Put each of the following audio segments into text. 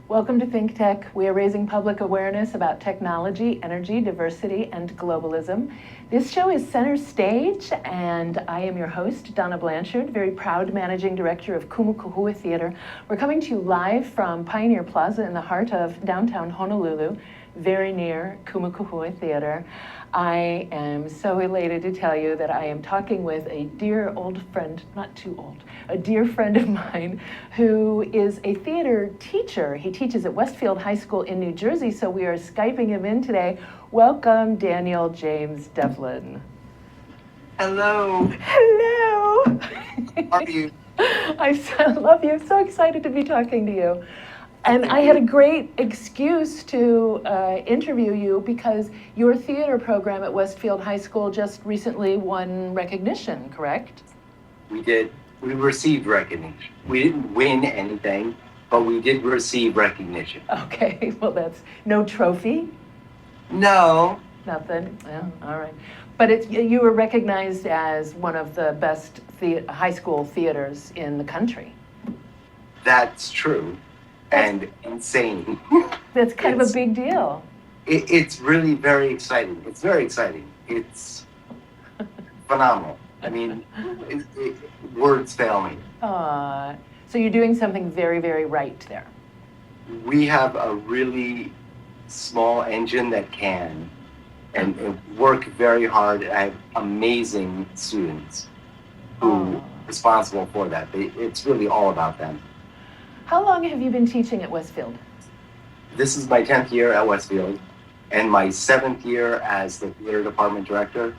Welcome to ThinkTech. We are raising public awareness about technology, energy, diversity, and globalism. This show is Center Stage, and I am your host, Donna Blanchard, very proud managing director of Kumukuhua Theater. We're coming to you live from Pioneer Plaza in the heart of downtown Honolulu, very near Kumukuhua Theater. I am so elated to tell you that I am talking with a dear old friend, not too old, a dear friend of mine who is a theater teacher. He teaches at Westfield High School in New Jersey, so we are Skyping him in today. Welcome, Daniel James Devlin. Hello. Hello. How are you? I love you. So excited to be talking to you. And I had a great excuse to interview you because your theater program at Westfield High School just recently won recognition, correct? We did. We received recognition. We didn't win anything, but we did receive recognition. Okay, well that's no trophy? No. Nothing? Yeah, all right. But you were recognized as one of the best high school theaters in the country. That's true. And insane. That's kind of a big deal. It's really very exciting. It's very exciting. It's phenomenal. I mean, words fail me. So you're doing something very, very right there. We have a really small engine that can, and work very hard. I have amazing students who are responsible for that. It's really all about them. How long have you been teaching at Westfield? This is my 10th year at Westfield and my 7th year as the theater department director.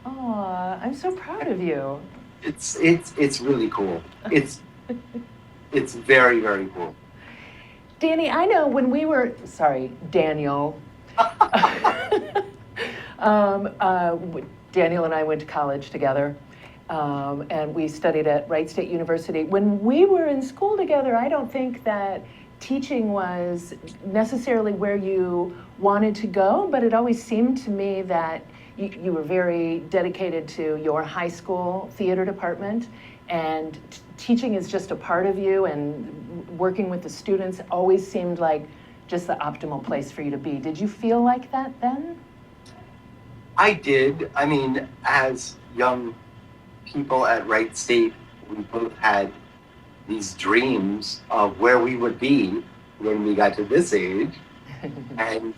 Oh, I'm so proud of you. It's really cool. It's very, very cool. Danny, I know when we were, sorry, Daniel. Daniel and I went to college together. And we studied at Wright State University. When we were in school together, I don't think that teaching was necessarily where you wanted to go, but it always seemed to me that you were very dedicated to your high school theater department, and teaching is just a part of you, and working with the students always seemed like just the optimal place for you to be. Did you feel like that then? I did. I mean, as young people at Wright State, we both had these dreams of where we would be when we got to this age. And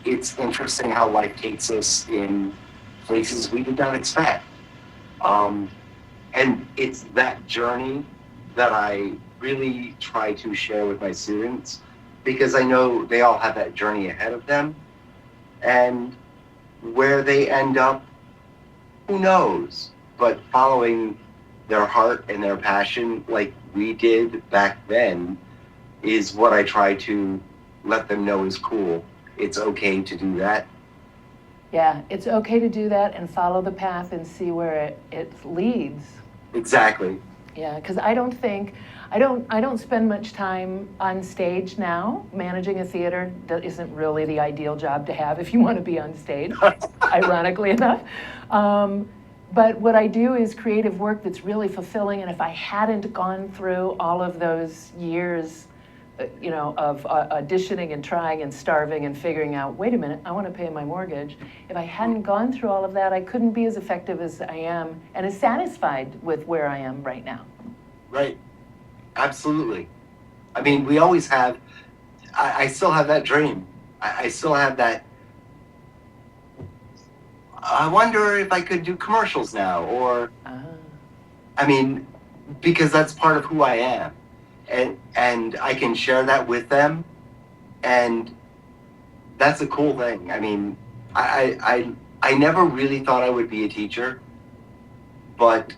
it's interesting how life takes us in places we did not expect. And it's that journey that I really try to share with my students, because I know they all have that journey ahead of them. And where they end up, who knows? But following their heart and their passion like we did back then is what I try to let them know is cool. It's okay to do that. Yeah, it's okay to do that and follow the path and see where it leads. Exactly. Yeah, because I don't spend much time on stage now. Managing a theater that isn't really the ideal job to have if you want to be on stage, ironically enough. But what I do is creative work that's really fulfilling, and if I hadn't gone through all of those years, of auditioning and trying and starving and figuring out, wait a minute, I want to pay my mortgage. If I hadn't gone through all of that, I couldn't be as effective as I am and as satisfied with where I am right now. Right. Absolutely. I mean, we always have, I still have that dream. I still have that, I wonder if I could do commercials now, or, I mean, because that's part of who I am. And I can share that with them, and that's a cool thing. I mean, I never really thought I would be a teacher, but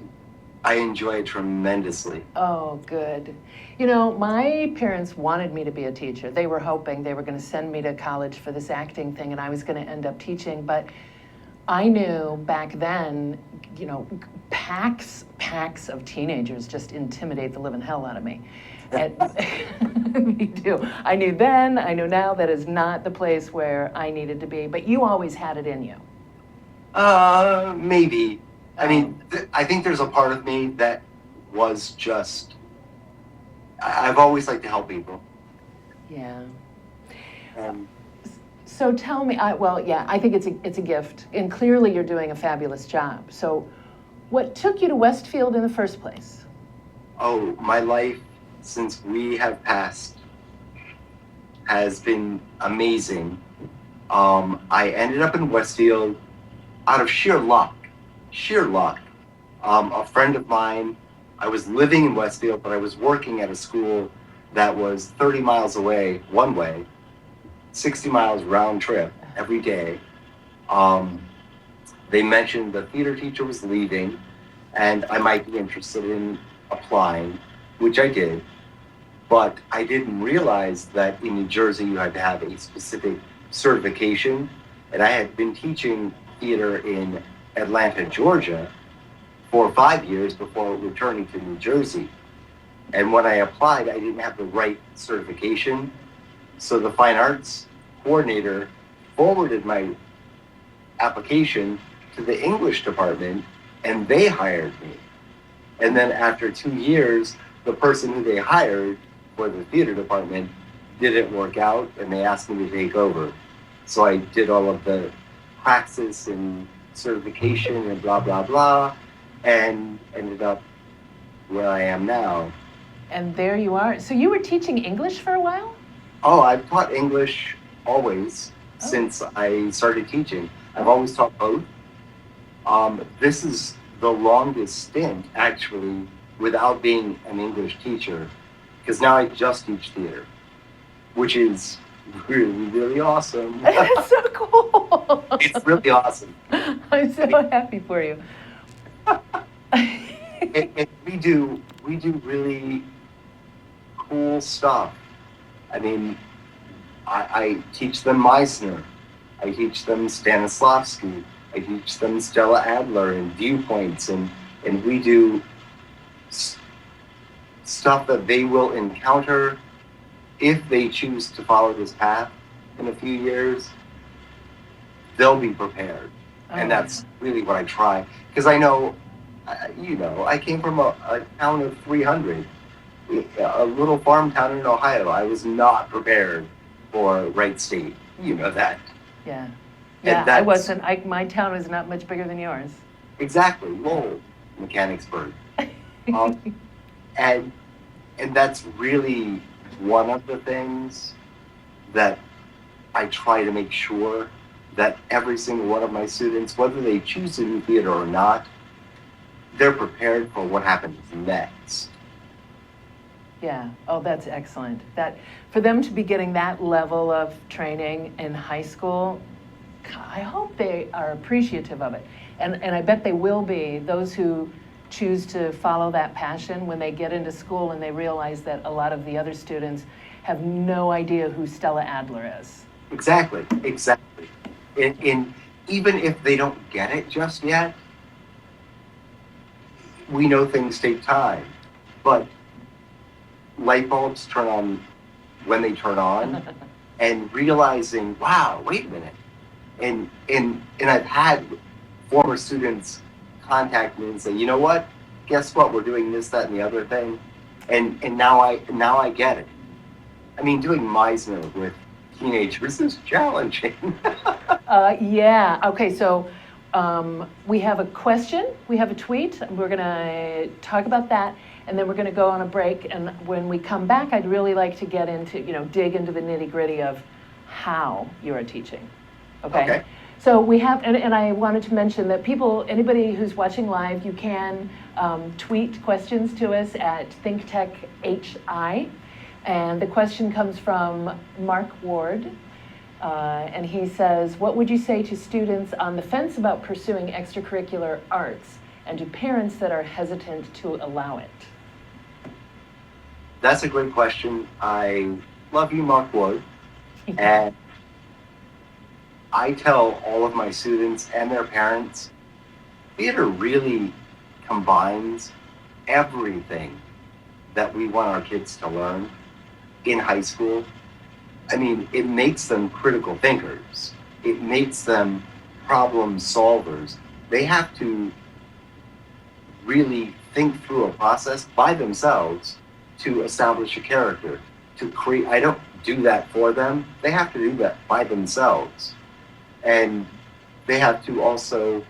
I enjoy it tremendously. Oh, good. You know, my parents wanted me to be a teacher. They were hoping they were going to send me to college for this acting thing, and I was going to end up teaching, but I knew back then, packs of teenagers just intimidate the living hell out of me. And me too. I knew then, I know now that is not the place where I needed to be, but you always had it in you. Maybe. I mean, I think there's a part of me that was just, I've always liked to help people. Yeah. Um, So tell me, I think it's a gift, and clearly you're doing a fabulous job. So, what took you to Westfield in the first place? oh, my life since we have passed has been amazing. I ended up in Westfield out of sheer luck. Sheer luck. A friend of mine, I was living in Westfield, but I was working at a school that was 30 miles away, one way, 60 miles round trip every day. They mentioned the theater teacher was leaving and I might be interested in applying, which I did. But I didn't realize that in New Jersey you had to have a specific certification. And I had been teaching theater in Atlanta, Georgia for 5 years before returning to New Jersey. And when I applied, I didn't have the right certification. So the fine arts coordinator forwarded my application to the English department and they hired me. And then after 2 years, the person who they hired for the theater department didn't work out and they asked me to take over. So I did all of the praxis and certification and blah, blah, blah, and ended up where I am now. And there you are. So you were teaching English for a while? Oh, I've taught English always since I started teaching. I've always taught both. This is the longest stint, actually, without being an English teacher, because now I just teach theater, which is really, really awesome. That's so cool. It's really awesome. I'm so happy for you. And we do really cool stuff. I mean, I teach them Meisner. I teach them Stanislavski. I teach them Stella Adler and viewpoints, and we do stuff that they will encounter if they choose to follow this path in a few years. They'll be prepared, and that's really what I try. Because I know, I came from a town of 300, a little farm town in Ohio. I was not prepared for Wright State. You know that. Yeah. Yeah, I wasn't. My town is not much bigger than yours. Exactly. Lowell, Mechanicsburg. And that's really one of the things that I try to make sure that every single one of my students, whether they choose to do theater or not, they're prepared for what happens next. Yeah. Oh, that's excellent. That for them to be getting that level of training in high school, I hope they are appreciative of it. And I bet they will be, those who choose to follow that passion when they get into school and they realize that a lot of the other students have no idea who Stella Adler is. Exactly. In even if they don't get it just yet, we know things take time, but light bulbs turn on when they turn on, and realizing, wow, wait a minute. And I've had former students contact me and say, you know what? Guess what? We're doing this, that, and the other thing, and now I get it. I mean, doing Meisner with teenagers is challenging. Yeah. Okay. So we have a question. We have a tweet. We're gonna talk about that, and then we're gonna go on a break. And when we come back, I'd really like to get into, dig into the nitty-gritty of how you are teaching. Okay. So we have, and I wanted to mention that anybody who's watching live, you can tweet questions to us at ThinkTech HI. And the question comes from Mark Ward. And he says, what would you say to students on the fence about pursuing extracurricular arts and to parents that are hesitant to allow it? That's a great question. I love you, Mark Ward. And I tell all of my students and their parents, theater really combines everything that we want our kids to learn in high school. I mean, it makes them critical thinkers. It makes them problem solvers. They have to really think through a process by themselves to establish a character, to create. do that for them. They have to do that by themselves. And they have to also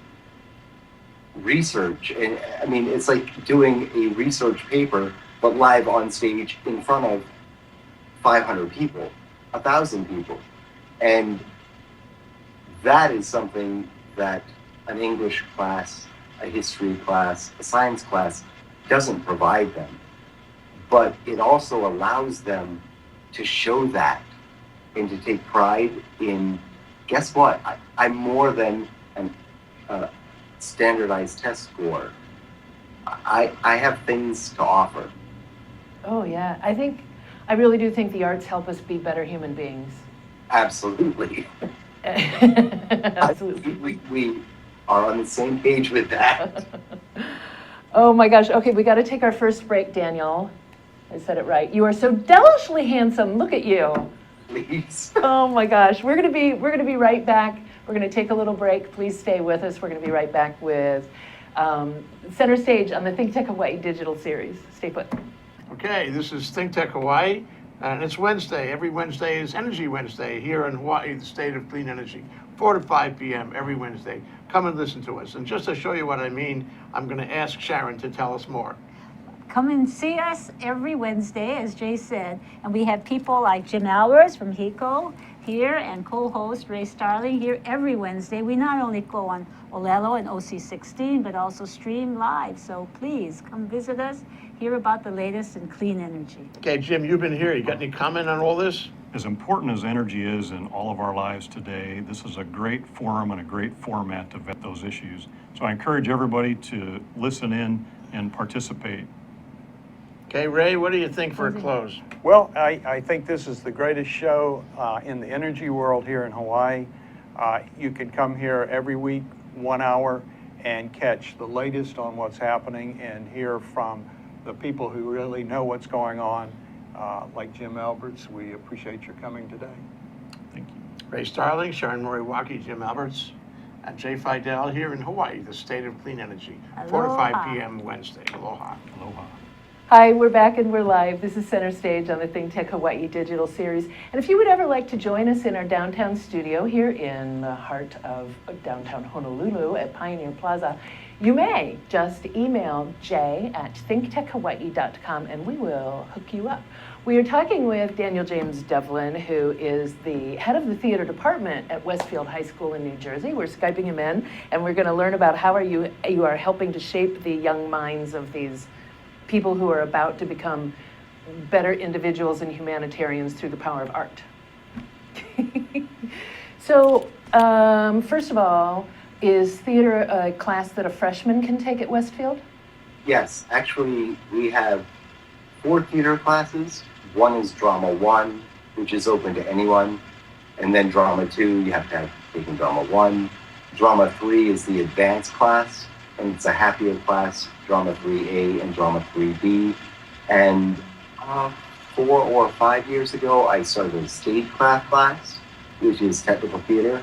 research. And I mean, it's like doing a research paper, but live on stage in front of 500 people, 1,000 people. And that is something that an English class, a history class, a science class doesn't provide them. But it also allows them to show that and to take pride in, guess what? I'm more than a standardized test score. I have things to offer. Oh, yeah. I really do think the arts help us be better human beings. Absolutely. Absolutely. We are on the same page with that. Oh my gosh. Okay, we got to take our first break, Daniel. I said it right. You are so devilishly handsome. Look at you. Please. Oh my gosh. We're gonna be right back. We're gonna take a little break. Please stay with us. We're gonna be right back with Center Stage on the ThinkTech Hawaii digital series. Stay put. Okay, this is ThinkTech Hawaii, and it's Wednesday. Every Wednesday is Energy Wednesday here in Hawaii, the state of clean energy, 4 to 5 p.m. every Wednesday. Come and listen to us. And just to show you what I mean, I'm going to ask Sharon to tell us more. Come and see us every Wednesday, as Jay said. And we have people like Jim Albers from HECO here and co-host Ray Starling here every Wednesday. We not only go on Olelo and OC16, but also stream live. So please come visit us, hear about the latest in clean energy. Okay, Jim, you've been here. You got any comment on all this? As important as energy is in all of our lives today, this is a great forum and a great format to vet those issues. So I encourage everybody to listen in and participate. Okay, Ray, what do you think for a close? Well, I think this is the greatest show in the energy world here in Hawaii. You can come here every week, 1 hour, and catch the latest on what's happening and hear from the people who really know what's going on, like Jim Alberts. We appreciate your coming today. Thank you. Ray Starling, Sharon Moriwaki, Jim Alberts, and Jay Fidel here in Hawaii, the state of clean energy, 4 to 5 Aloha. p.m. Wednesday. Aloha. Aloha. Hi, we're back and we're live. This is Center Stage on the ThinkTech Hawaii digital series. And if you would ever like to join us in our downtown studio here in the heart of downtown Honolulu at Pioneer Plaza, you may just email jay@thinktechhawaii.com and we will hook you up. We are talking with Daniel James Devlin, who is the head of the theater department at Westfield High School in New Jersey. We're Skyping him in and we're going to learn about how you are helping to shape the young minds of these people who are about to become better individuals and humanitarians through the power of art. So, first of all, is theater a class that a freshman can take at Westfield? Yes, actually, we have 4 theater classes. One is Drama 1, which is open to anyone. And then Drama 2, you have to have taken Drama 1. Drama 3 is the advanced class, and it's a happier class, Drama 3A and Drama 3B. And 4 or 5 years ago, I started a stagecraft class, which is technical theater,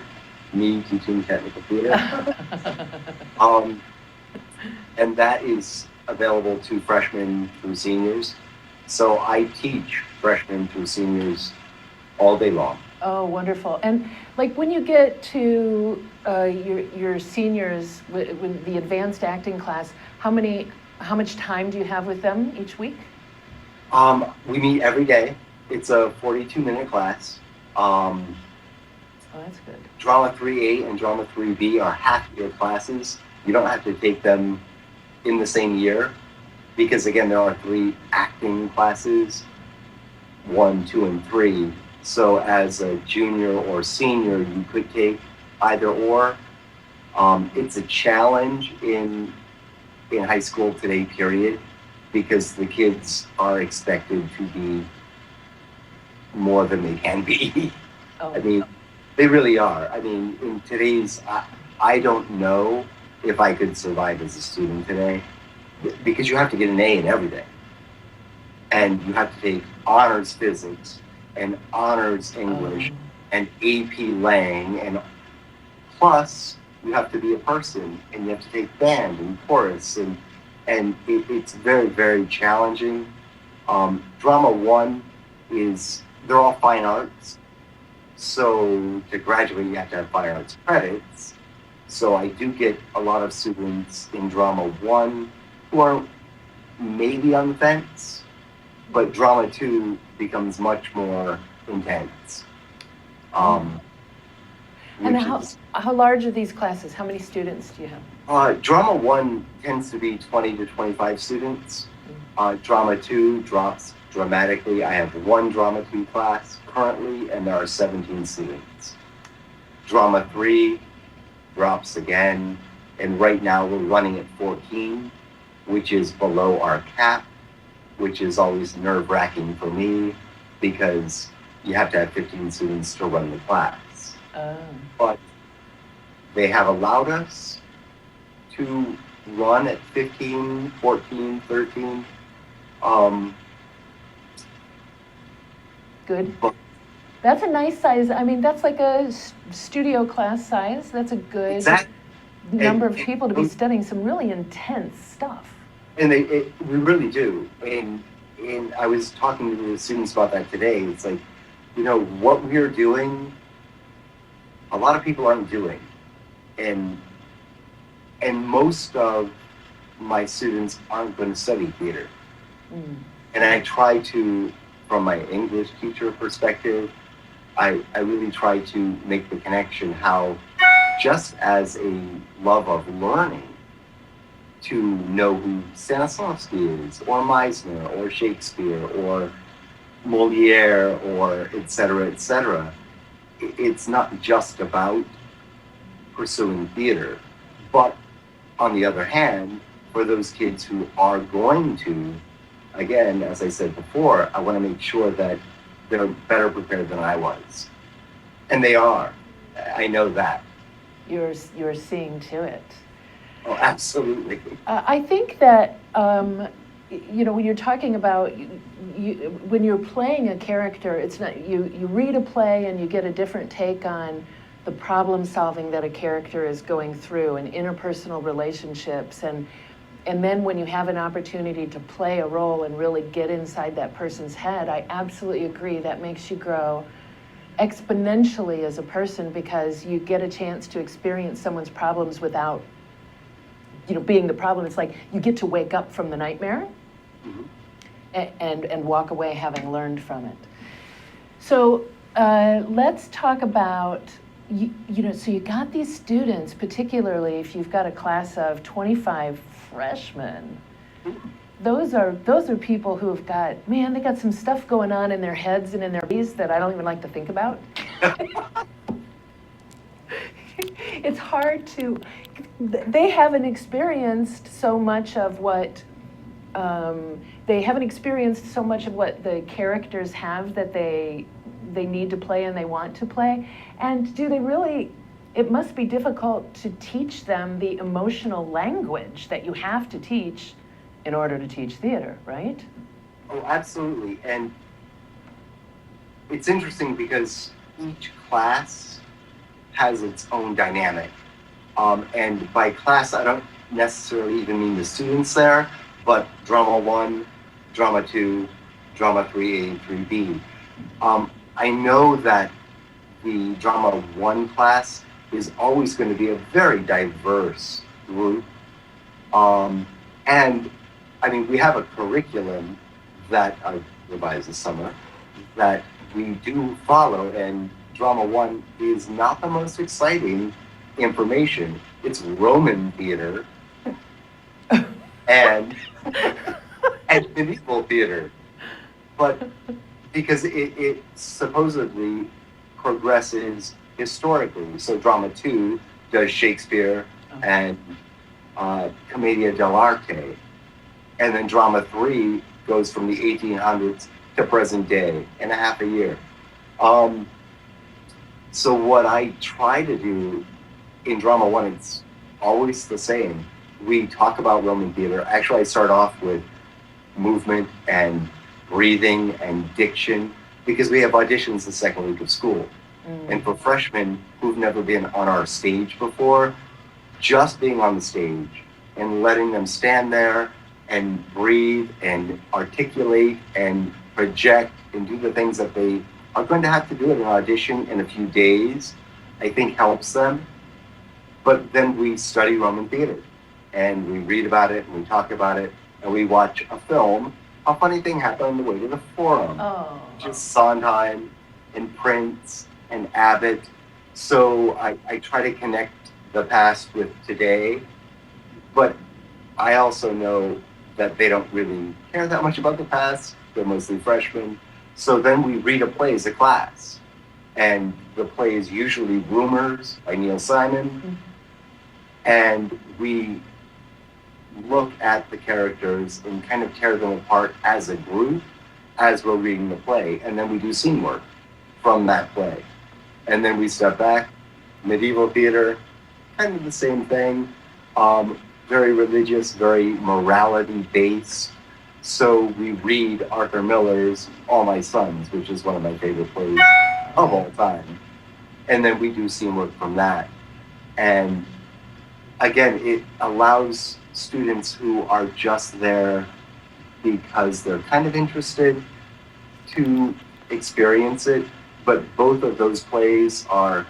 me teaching technical theater. And that is available to freshmen through seniors. So I teach freshmen through seniors all day long. Oh, wonderful. And like when you get to your seniors, with the advanced acting class, how much time do you have with them each week? We meet every day. It's a 42-minute class. Oh, that's good. Drama 3A and Drama 3B are half-year classes. You don't have to take them in the same year because, again, there are 3 acting classes, 1, 2, and 3. So as a junior or senior, you could take either or. It's a challenge in high school today, period, because the kids are expected to be more than they can be. Oh. I mean, they really are. I mean, in today's, I don't know if I could survive as a student today, because you have to get an A in everything. And you have to take honors physics and honors English and AP Lang, and plus you have to be a person and you have to take band and chorus, and it's very, very challenging. Drama 1 is they're all fine arts. So to graduate, you have to have fine arts credits. So I do get a lot of students in drama 1 who are maybe on the fence, but drama 2 becomes much more intense. And which how, is- how large are these classes? How many students do you have? Drama 1 tends to be 20 to 25 students. Drama 2 drops dramatically. I have one drama 2 class currently, and there are 17 students. Drama 3 drops again, and right now we're running at 14, which is below our cap, which is always nerve-wracking for me because you have to have 15 students to run the class. But they have allowed us to run at 15, 14, 13. Good. But That's a nice size. I mean, that's like a studio class size. That's a good exactly. number of And- people to be studying some really intense stuff. And we really do. And I was talking to the students about that today. It's like, what we're doing, a lot of people aren't doing. And most of my students aren't going to study theater. And I try to, from my English teacher perspective, I really try to make the connection how just as a love of learning, to know who Stanislavski is, or Meisner, or Shakespeare, or Moliere, or et cetera, it's not just about pursuing theater. But on the other hand, for those kids who are going to, again, as I said before, I want to make sure that they're better prepared than I was. And they are. I know that. You're seeing to it. Oh, absolutely. I think that, when you're talking about, when you're playing a character, it's not, you read a play and you get a different take on the problem solving that a character is going through and interpersonal relationships. And then when you have an opportunity to play a role and really get inside that person's head, I absolutely agree that makes you grow exponentially as a person because you get a chance to experience someone's problems without being the problem. It's like you get to wake up from the nightmare and walk away having learned from it. So let's talk about, so you got these students, particularly if you've got a class of 25 freshmen. Those are people who have got, they got some stuff going on in their heads and in their bodies that I don't even like to think about. It's hard to, they haven't experienced so much of what, the characters have that they need to play and they want to play. And do they really, it must be difficult to teach them the emotional language that you have to teach in order to teach theater, right? Oh, absolutely. And it's interesting because each class has its own dynamic. And by class, I don't necessarily even mean the students there, but drama 1, drama 2, drama 3A, 3B. I know that the drama 1 class is always going to be a very diverse group. And I mean, we have a curriculum that I revised this summer that we do follow, and drama 1 is not the most exciting information. It's Roman theater and medieval theater, but because it supposedly progresses historically. So drama 2 does Shakespeare and Commedia dell'arte, and then drama 3 goes from the 1800s to present day in a half a year. So what I try to do in drama 1, it's always the same. We talk about Roman theater. Actually, I start off with movement and breathing and diction because we have auditions the second week of school. And for freshmen who've never been on our stage before, just being on the stage and letting them stand there and breathe and articulate and project and do the things that they are going to have to do an audition in a few days, I think helps them. But then we study Roman theater, and we read about it, and we talk about it, and we watch a film. A funny thing happened on the way to the Forum. Oh. Just Sondheim and Prince and Abbott. So I try to connect the past with today, but I also know that they don't really care that much about the past. They're mostly freshmen. So then we read a play as a class. And the play is usually Rumors by Neil Simon. Mm-hmm. And we look at the characters and kind of tear them apart as a group as we're reading the play. And then we do scene work from that play. And then we step back, medieval theater, kind of the same thing. Very religious, very morality based. So we read Arthur Miller's All My Sons, which is one of my favorite plays of all time. And then we do scene work from that. And again, it allows students who are just there because they're kind of interested to experience it. But both of those plays are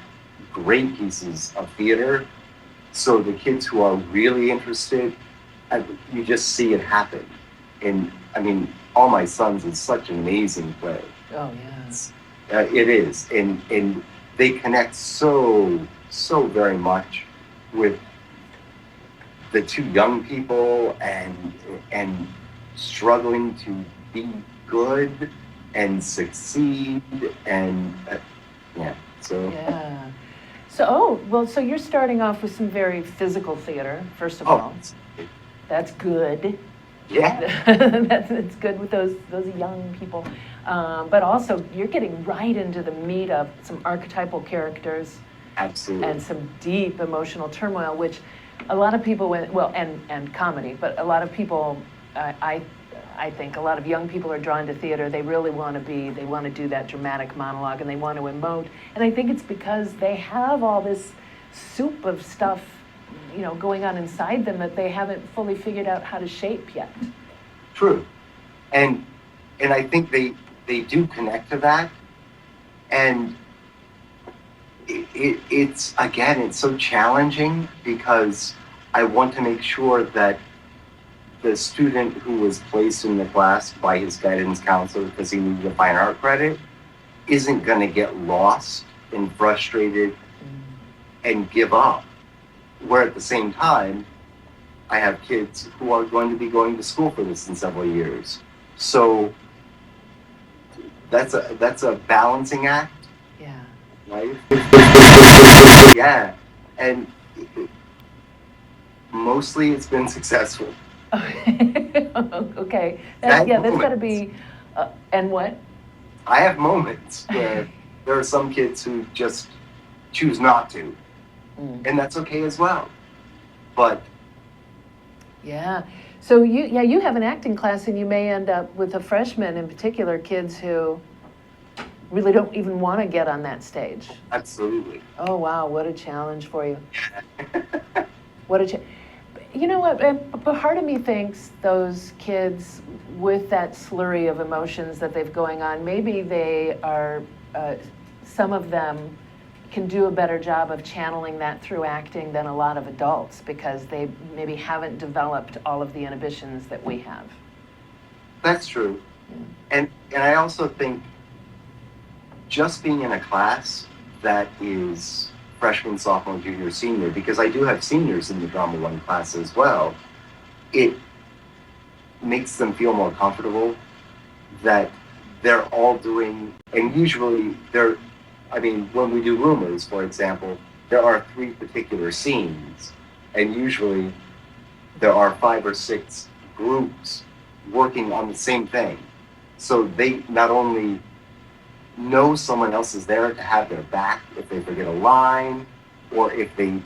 great pieces of theater. So the kids who are really interested, you just see it happen. And I mean, All My Sons is such an amazing play. Oh, yes. It is. And they connect so very much with the two young people and struggling to be good and succeed and yeah. So Yeah. So you're starting off with some very physical theater, first of all. That's good. Yeah. That's good with those young people. But also, you're getting right into the meat of some archetypal characters. Absolutely. And some deep emotional turmoil, which a lot of people, and comedy, but a lot of people, I think a lot of young people are drawn to theater. They really want to do that dramatic monologue, and they want to emote. And I think it's because they have all this soup of stuff, going on inside them that they haven't fully figured out how to shape yet. True. And I think they do connect to that. And it's so challenging because I want to make sure that the student who was placed in the class by his guidance counselor because he needed a fine art credit isn't going to get lost and frustrated and give up. Where at the same time, I have kids who are going to be going to school for this in several years. So that's a balancing act. Yeah. Right? Yeah. And mostly it's been successful. Okay. That's got to be, and what? I have moments where there are some kids who just choose not to. And that's okay as well. But yeah. So you have an acting class, and you may end up with a freshman in particular, kids who really don't even want to get on that stage. absolutely. Oh, wow, what a challenge for you. What a You know what, but part of me thinks those kids with that slurry of emotions that they've going on, maybe they are, some of them can do a better job of channeling that through acting than a lot of adults because they maybe haven't developed all of the inhibitions that we have. That's true. And I also think just being in a class that is freshman, sophomore, junior, senior, because I do have seniors in the Drama 1 class as well, it makes them feel more comfortable that they're all doing, and usually when we do Rumors, for example, there are 3 particular scenes, and usually there are 5 or 6 groups working on the same thing. So they not only know someone else is there to have their back if they forget a line, or if they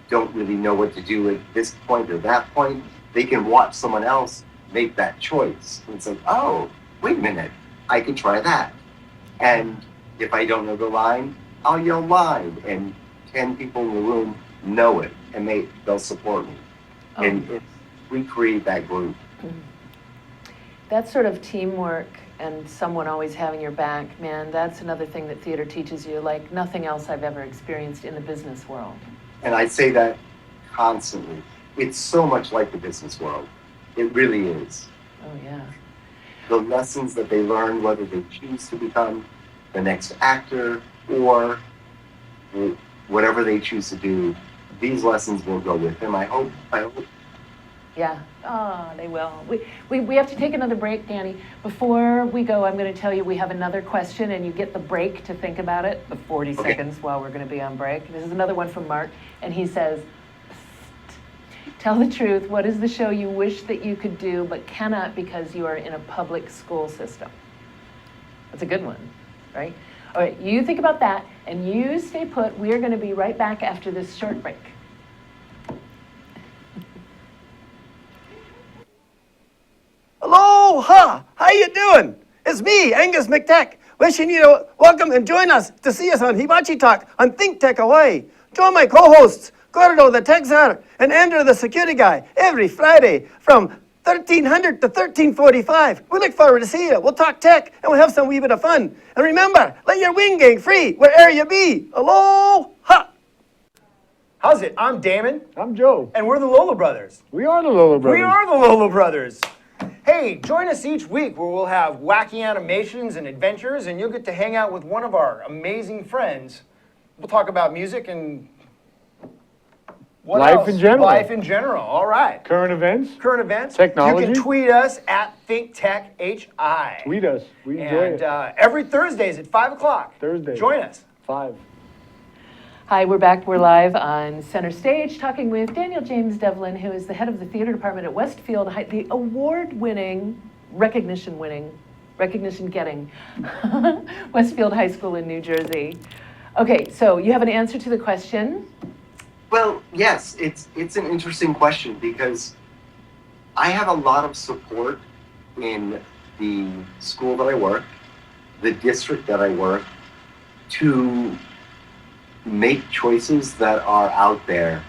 don't really know what to do at this point or that point, they can watch someone else make that choice. And it's like, oh, wait a minute, I can try that. And if I don't know the line, I'll yell line, and 10 people in the room know it, and they'll support me. And we create that group. That sort of teamwork and someone always having your back, man, that's another thing that theater teaches you, like nothing else I've ever experienced in the business world. And I say that constantly. It's so much like the business world. It really is. Oh, yeah. The lessons that they learn, whether they choose to become the next actor or whatever they choose to do, these lessons will go with them. I hope. Yeah, oh, they will. We have to take another break, Danny. Before we go, I'm going to tell you we have another question, and you get the break to think about it, the 40 Okay. seconds while we're going to be on break. This is another one from Mark, and he says, tell the truth, what is the show you wish that you could do but cannot because you are in a public school system? That's a good one, right? All right, you think about that, and you stay put. We are going to be right back after this short break. Aloha! How you doing? It's me, Angus McTech, wishing you to welcome and join us to see us on Hibachi Talk on ThinkTech Hawaii. Join my co-hosts, Gordo the Tech Czar and Andrew the Security Guy, every Friday from 1300 to 1345. We look forward to seeing you. We'll talk tech and we'll have some wee bit of fun. And remember, let your wing gang free wherever you be. Aloha! How's it? I'm Damon, I'm Joe. and we're the Lola Brothers. We are the Lola Brothers. We are the Lola Brothers. Hey, join us each week where we'll have wacky animations and adventures, and you'll get to hang out with one of our amazing friends. We'll talk about music and what Life else? in general. Life in general. All right. Current events. Current events. Technology. You can tweet us at ThinkTechHI. Tweet us. We enjoy And it. every Thursdays at 5 o'clock. Thursday. Join us. 5. Hi, we're back. We're live on Center Stage talking with Daniel James Devlin, who is the head of the theater department at Westfield High, the award-winning, recognition-getting Westfield High School in New Jersey. Okay, so you have an answer to the question. Well, yes, it's an interesting question because I have a lot of support in the school that I work, the district that I work, to make choices that are out there.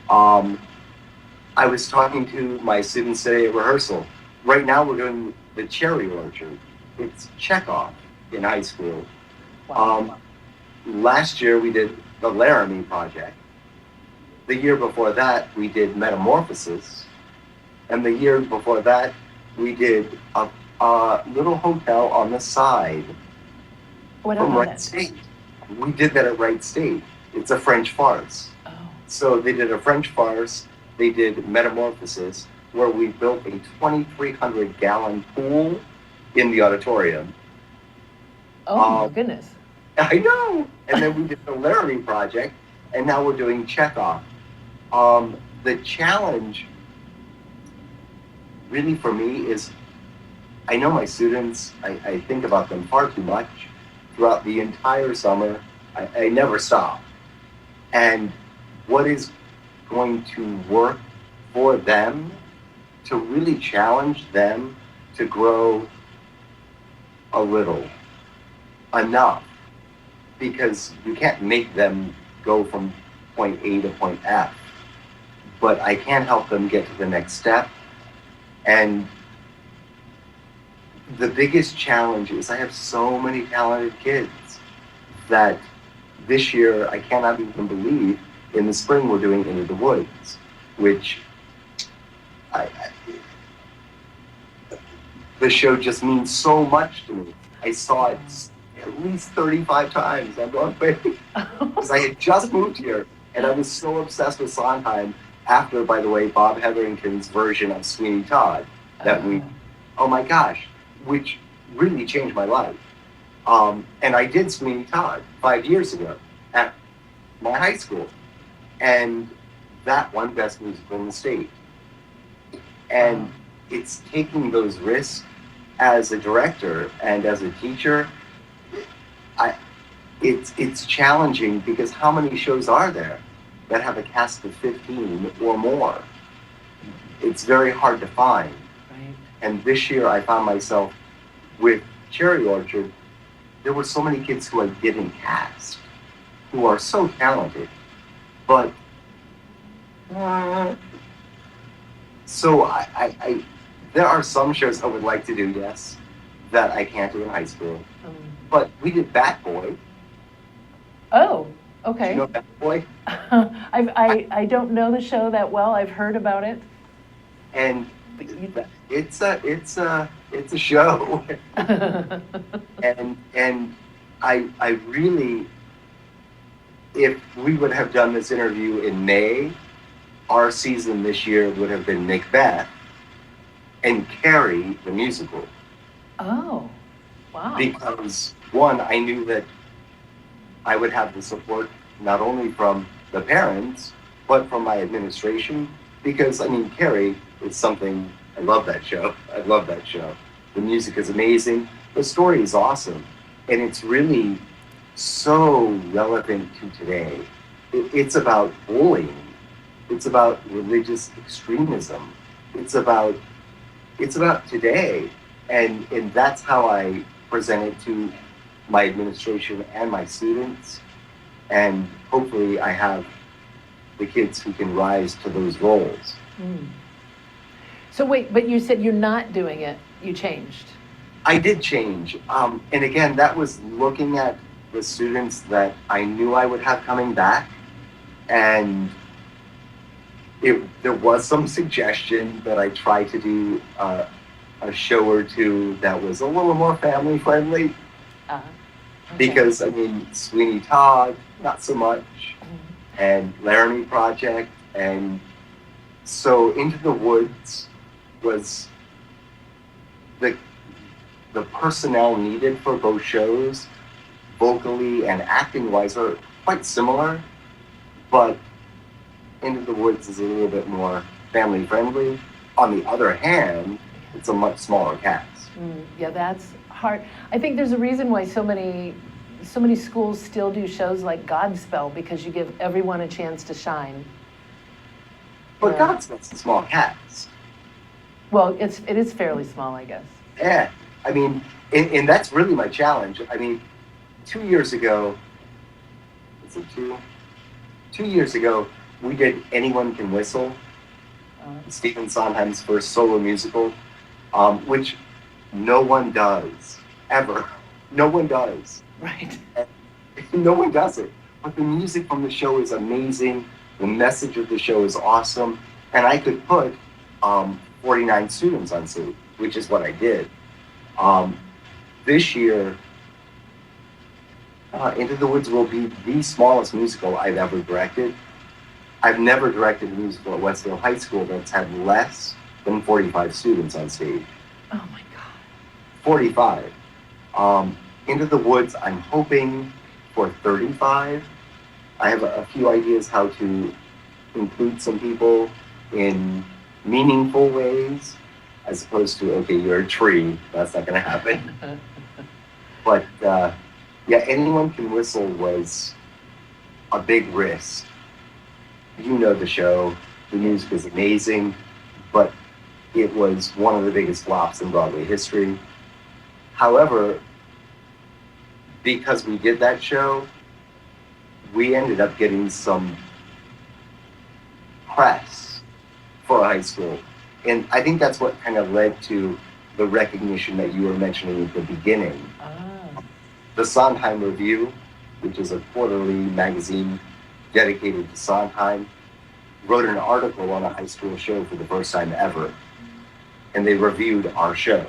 I was talking to my students today at rehearsal. Right now we're doing the Cherry Orchard. It's Chekhov in high school. Last year we did the Laramie Project. The year before that we did Metamorphosis. And the year before that we did a little hotel on the side What from about Wright it? State. We did that at Wright State. It's a French farce. Oh, So they did a French farce, they did Metamorphosis, where we built a 2,300 gallon pool in the auditorium. oh my goodness. I know! And then we did the Laramie Project, and now we're doing Chekhov. The challenge really for me is, I know my students, I think about them far too much. Throughout the entire summer, I never stop. And what is going to work for them to really challenge them to grow a little, enough, because you can't make them go from point A to point F, but I can help them get to the next step. And the biggest challenge is I have so many talented kids that this year I cannot even believe in the spring we're doing Into the Woods, which the show just means so much to me. I saw it at least 35 times on Broadway because I had just moved here and I was so obsessed with Sondheim after, by the way, Bob Hetherington's version of Sweeney Todd that oh my gosh, which really changed my life. And I did Sweeney Todd 5 years ago at my high school, and that won Best Musical in the State. And it's taking those risks as a director and as a teacher. It's challenging because how many shows are there that have a cast of 15 or more? It's very hard to find. Right. And this year I found myself with Cherry Orchard, there were so many kids who I didn't cast, who are so talented, but so I there are some shows I would like to do, yes, that I can't do in high school. Um, But we did Bat Boy. Oh, Do okay. you know Bat Boy? I don't know the show that well. I've heard about it. And But you- it's a show. And I really, if we would have done this interview in May, our season this year would have been Macbeth and Carrie the musical. Oh, wow. Because one, I knew that I would have the support not only from the parents, but from my administration. Because I mean, Carrie is something, I love that show. I love that show. The music is amazing. The story is awesome. And it's really so relevant to today. It's about bullying. It's about religious extremism. It's about today. And that's how I present it to my administration and my students. And hopefully I have the kids who can rise to those roles. Mm. So wait, but you said you're not doing it. You changed. I did change. And again, that was looking at the students that I knew I would have coming back. And there was some suggestion that I try to do a show or two that was a little more family friendly. Okay. Because, I mean, Sweeney Todd, not so much, and Laramie Project, and so Into the Woods was the personnel needed for both shows, vocally and acting-wise, are quite similar, but Into the Woods is a little bit more family-friendly. On the other hand, it's a much smaller cast. Yeah, that's hard. I think there's a reason why so many schools still do shows like Godspell, because you give everyone a chance to shine. But Yeah. Godspell's a small cast. Well, it is fairly small, I guess. Yeah, I mean, and that's really my challenge. I mean, 2 years ago, is it two? 2 years ago, we did Anyone Can Whistle, Stephen Sondheim's first solo musical, which no one does, ever. No one does. Right. No one does it. But the music from the show is amazing. The message of the show is awesome. And I could put 49 students on stage, which is what I did. This year, Into the Woods will be the smallest musical I've ever directed. I've never directed a musical at Westfield High School that's had less than 45 students on stage. Oh my God. 45. Into the Woods, I'm hoping for 35. I have a few ideas how to include some people in meaningful ways, as opposed to, okay, you're a tree, that's not going to happen. But yeah, Anyone Can Whistle was a big risk. You know the show, the music is amazing, but it was one of the biggest flops in Broadway history. However, because we did that show, we ended up getting some press for high school. And I think that's what kind of led to the recognition that you were mentioning at the beginning. Ah. The Sondheim Review, which is a quarterly magazine dedicated to Sondheim, wrote an article on a high school show for the first time ever. And they reviewed our show.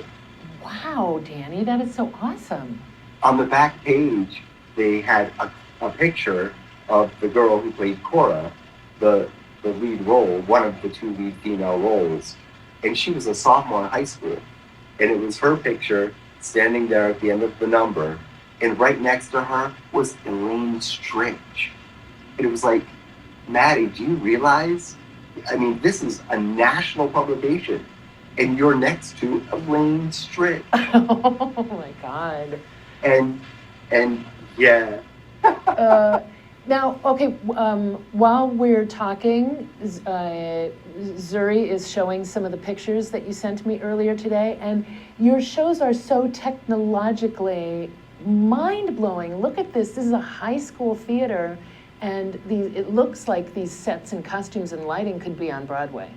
Wow, Danny, that is so awesome. On the back page, they had a picture of the girl who played Cora, the lead role, one of the two lead female roles. And she was a sophomore in high school. And it was her picture standing there at the end of the number. And right next to her was Elaine Stritch. And it was like, Maddie, do you realize? I mean, this is a national publication. And you're next to Elaine Stritch. Oh my God. And yeah. Now, okay, while we're talking, Zuri is showing some of the pictures that you sent me earlier today, and your shows are so technologically mind-blowing. Look at this. This is a high school theater, and it looks like these sets and costumes and lighting could be on Broadway.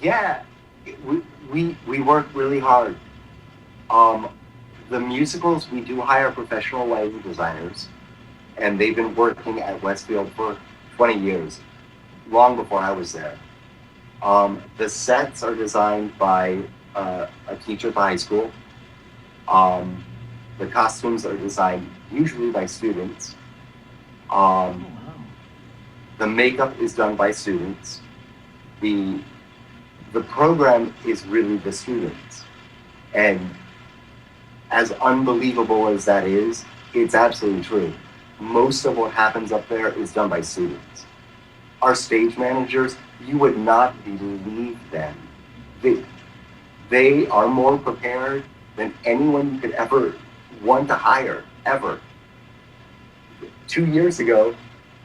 Yeah. we work really hard. Um, the musicals, we do hire professional lighting designers, and they've been working at Westfield for 20 years, long before I was there. The sets are designed by a teacher at the high school. The costumes are designed usually by students. The makeup is done by students. The program is really the students. And as unbelievable as that is, it's absolutely true. Most of what happens up there is done by students. Our stage managers, you would not believe them. They are more prepared than anyone you could ever want to hire, ever. 2 years ago,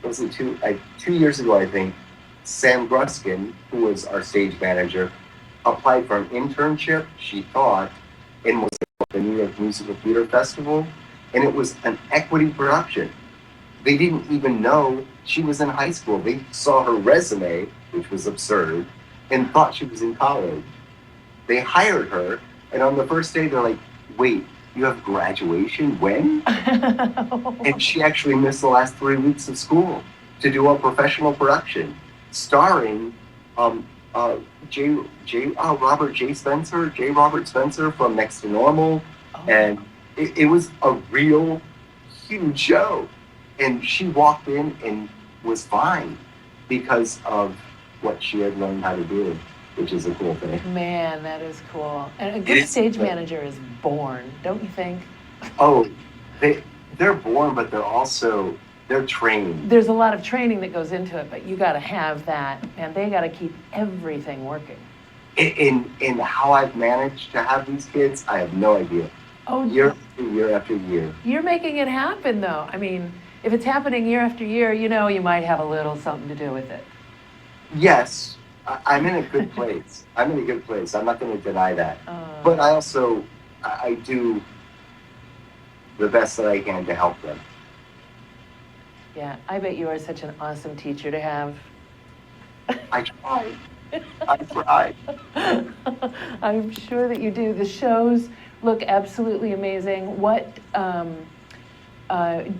was it 2 years ago, I think, Sam Gruskin, who was our stage manager, applied for an internship, she thought, and was at the New York Musical Theater Festival, and it was an equity production. They didn't even know she was in high school. They saw her resume, which was absurd, and thought she was in college. They hired her, and on the first day, they're like, wait, you have graduation when? And she actually missed the last 3 weeks of school to do a professional production starring Robert J. Spencer from Next to Normal. And it was a real huge show. And she walked in and was fine because of what she had learned how to do, which is a cool thing. Man, that is cool. And a good stage manager is born, don't you think? Oh, they're born, but they're trained. There's a lot of training that goes into it, but you got to have that, and they got to keep everything working. In how I've managed to have these kids, I have no idea. Oh, year after year after year. You're making it happen, though. I mean, if it's happening year after year, you know you might have a little something to do with it. Yes, I'm in a good place. I'm in a good place. I'm not going to deny that. But I also, I do the best that I can to help them. Yeah, I bet you are such an awesome teacher to have. I try. I try. I'm sure that you do. The shows look absolutely amazing. What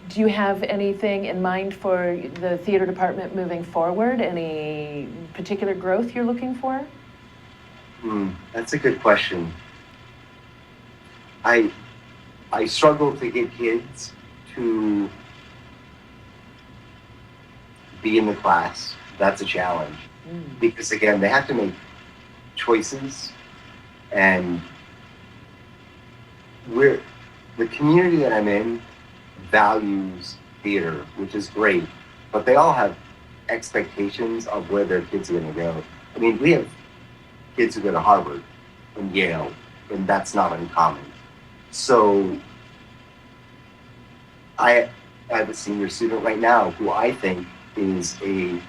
do you have anything in mind for the theater department moving forward? Any particular growth you're looking for? That's a good question. I struggle to get kids to be in the class. That's a challenge. Because again, they have to make choices, and the community that I'm in values theater, which is great, but they all have expectations of where their kids are going to go. I mean, we have kids who go to Harvard and Yale, and that's not uncommon. So I have a senior student right now who I think is a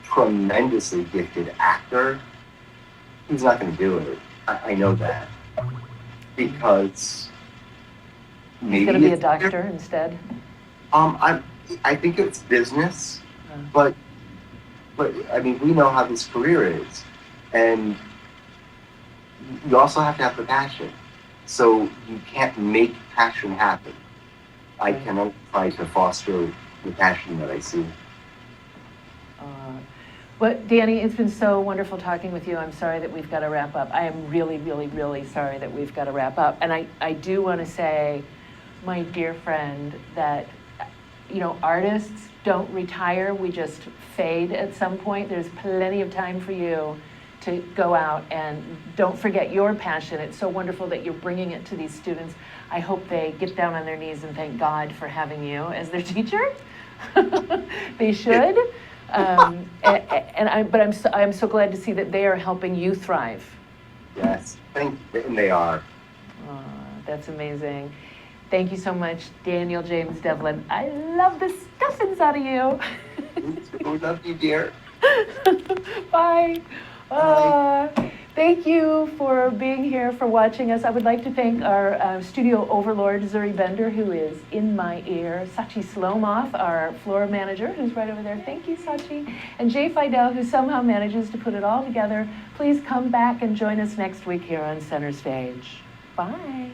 tremendously gifted actor. He's not going to do it. I know that. Because maybe He's going to be a doctor instead? I think it's business, but I mean, we know how this career is, and you also have to have the passion. So you can't make passion happen. I can only try to foster the passion that I see. Well, Danny, it's been so wonderful talking with you. I'm sorry that we've got to wrap up. I am really, really, really sorry that we've got to wrap up. And I do want to say, my dear friend, that, you know, artists don't retire. We just fade at some point. There's plenty of time for you to go out, and don't forget your passion. It's so wonderful that you're bringing it to these students. I hope they get down on their knees and thank God for having you as their teacher. They should. But I'm so glad to see that they are helping you thrive. Yes, and they are. That's amazing. Thank you so much, Daniel James Devlin. I love the stuffings out of you. We love you, dear. Bye. Bye. Thank you for being here, for watching us. I would like to thank our studio overlord, Zuri Bender, who is in my ear, Sachi Slomoff, our floor manager, who's right over there. Thank you, Sachi. And Jay Fidel, who somehow manages to put it all together. Please come back and join us next week here on Center Stage. Bye.